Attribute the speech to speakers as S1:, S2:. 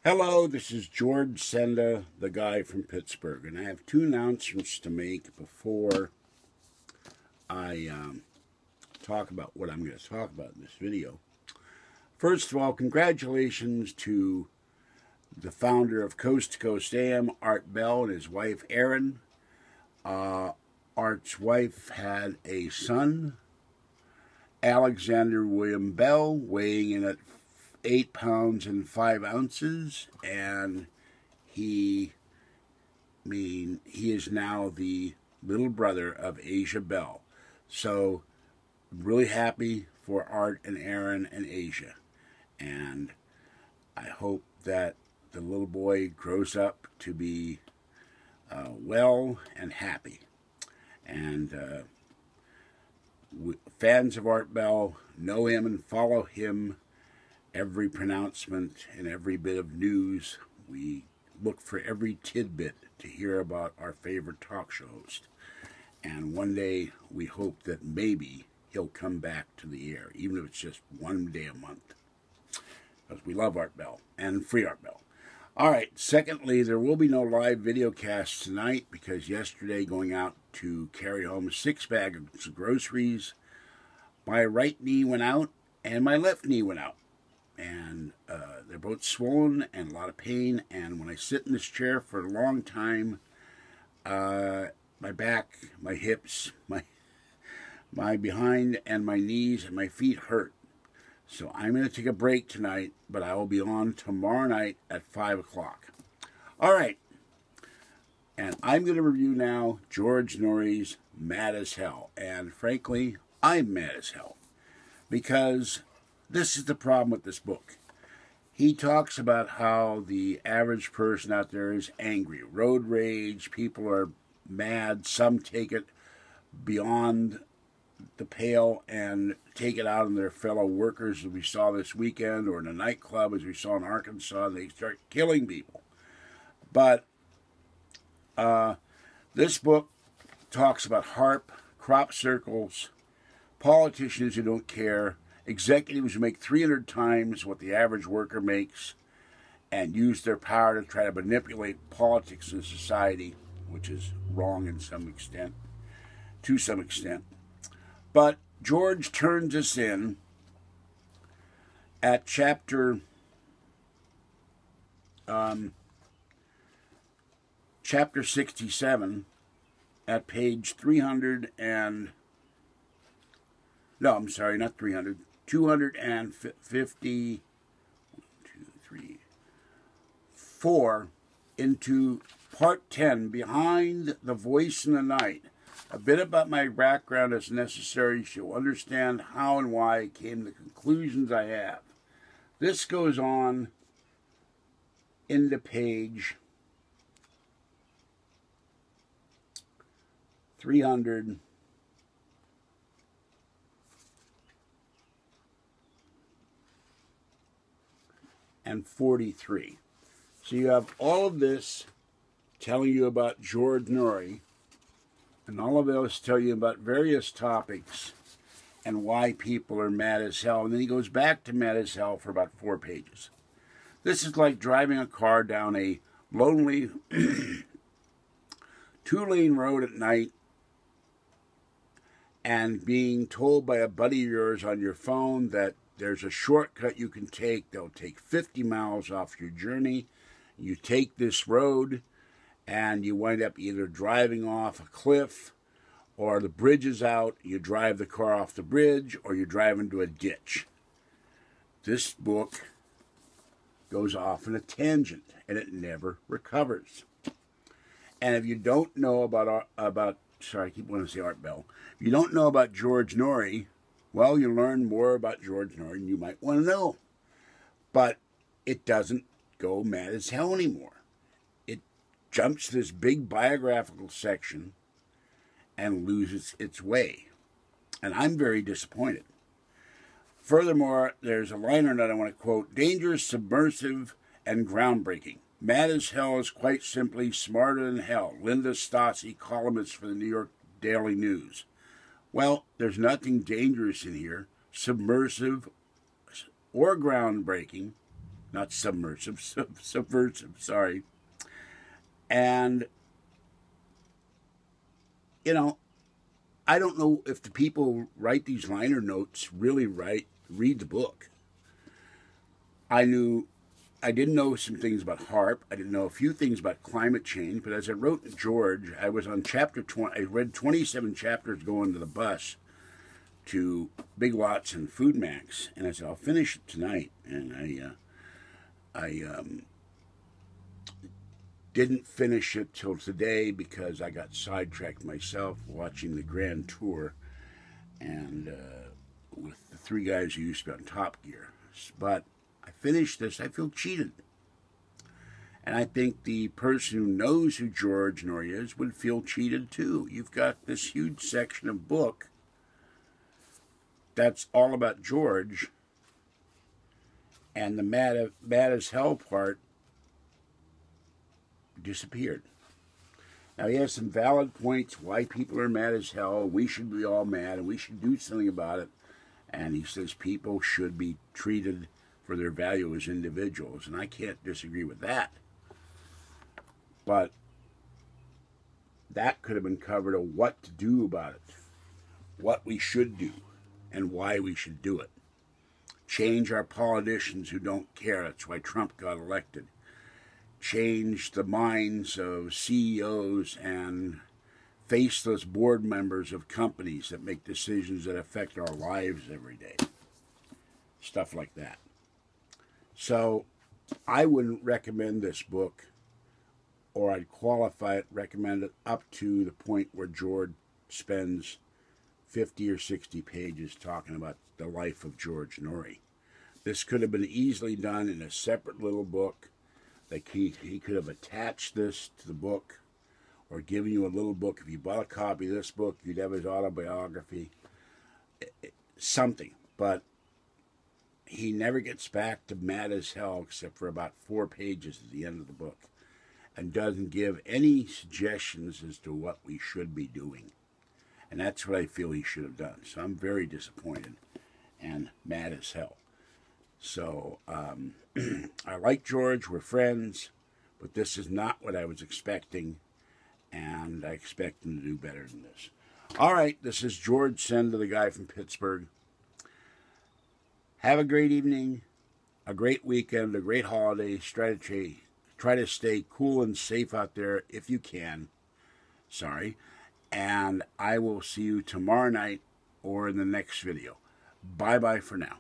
S1: Hello, this is George Senda, the guy from Pittsburgh, and I have two announcements to make before I talk about what I'm going to talk about in this video. First of all, congratulations to the founder of Coast to Coast AM, Art Bell, and his wife, Aeryn. Art's wife had a son, Alexander William Bell, weighing in at 8 pounds and 5 ounces, and he is now the little brother of Asia Bell. So I'm really happy for Art and Aeryn and Asia, and I hope that the little boy grows up to be well and happy. And fans of Art Bell know him and follow him. Every pronouncement and every bit of news, we look for every tidbit to hear about our favorite talk show host. And one day we hope that maybe he'll come back to the air, even if it's just one day a month. Because we love Art Bell and free Art Bell. All right, secondly, there will be no live video cast tonight because yesterday, going out to carry home a 6 bags of groceries, my right knee went out and my left knee went out. And they're both swollen and a lot of pain. And when I sit in this chair for a long time, my back, my hips, my behind, and my knees and my feet hurt. So I'm going to take a break tonight, but I will be on tomorrow night at 5 o'clock. All right. And I'm going to review now George Noory's Mad as Hell. And frankly, I'm mad as hell. Because this is the problem with this book. He talks about how the average person out there is angry. Road rage, people are mad, some take it beyond the pale and take it out on their fellow workers, as we saw this weekend, or in a nightclub, as we saw in Arkansas, and they start killing people. But this book talks about HARP, crop circles, politicians who don't care, executives who make 300 times what the average worker makes and use their power to try to manipulate politics in society, which is wrong in some extent, to some extent. But George turns us in at chapter 67 at page 300 and... No, I'm sorry, not 300. 254 into part 10, Behind the Voice in the Night. A bit about my background is necessary so you'll understand how and why I came to the conclusions I have. This goes on into page 300. And 43. So you have all of this telling you about George Noory, and all of those tell you about various topics and why people are mad as hell. And then he goes back to mad as hell for about 4 pages. This is like driving a car down a lonely 2-lane road at night and being told by a buddy of yours on your phone that there's a shortcut you can take. They'll take 50 miles off your journey. You take this road, and you wind up either driving off a cliff, or the bridge is out, you drive the car off the bridge, or you drive into a ditch. This book goes off in a tangent, and it never recovers. And if you don't know sorry, I keep wanting to say Art Bell. If you don't know about George Noory, well, you learn more about George Noory than you might want to know. But it doesn't go mad as hell anymore. It jumps this big biographical section and loses its way. And I'm very disappointed. Furthermore, there's a liner that I want to quote: dangerous, submersive, and groundbreaking. Mad as hell is quite simply smarter than hell. Linda Stasi, columnist for the New York Daily News. Well, there's nothing dangerous in here, submersive or groundbreaking. not submersive, subversive, sorry. And, you know, I don't know if the people who write these liner notes really read the book. I didn't know some things about HAARP. I didn't know a few things about climate change. But as I wrote in George, I was on chapter 20. I read 27 chapters going to the bus to Big Lots and Food Max, and I said I'll finish it tonight. And I didn't finish it till today because I got sidetracked myself watching the Grand Tour and with the three guys who used to be on Top Gear. But I finished this. I feel cheated. And I think the person who knows who George Noory is would feel cheated too. You've got this huge section of book that's all about George, and the mad as hell part disappeared. Now, he has some valid points why people are mad as hell. We should be all mad, and we should do something about it. And he says people should be treated for their value as individuals, and I can't disagree with that. But that could have been covered of what to do about it, what we should do, and why we should do it. Change our politicians who don't care. That's why Trump got elected. Change the minds of CEOs and faceless board members of companies that make decisions that affect our lives every day. Stuff like that. So I wouldn't recommend this book, or I'd qualify it, recommend it up to the point where George spends 50 or 60 pages talking about the life of George Noory. This could have been easily done in a separate little book. Like he could have attached this to the book, or given you a little book. If you bought a copy of this book, you'd have his autobiography, something. But he never gets back to mad as hell except for about 4 pages at the end of the book, and doesn't give any suggestions as to what we should be doing. And that's what I feel he should have done. So I'm very disappointed and mad as hell. So I like George, we're friends, but this is not what I was expecting, and I expect him to do better than this. All right, this is George Senda, the guy from Pittsburgh. Have a great evening, a great weekend, a great holiday. Try to stay cool and safe out there if you can. Sorry. And I will see you tomorrow night or in the next video. Bye-bye for now.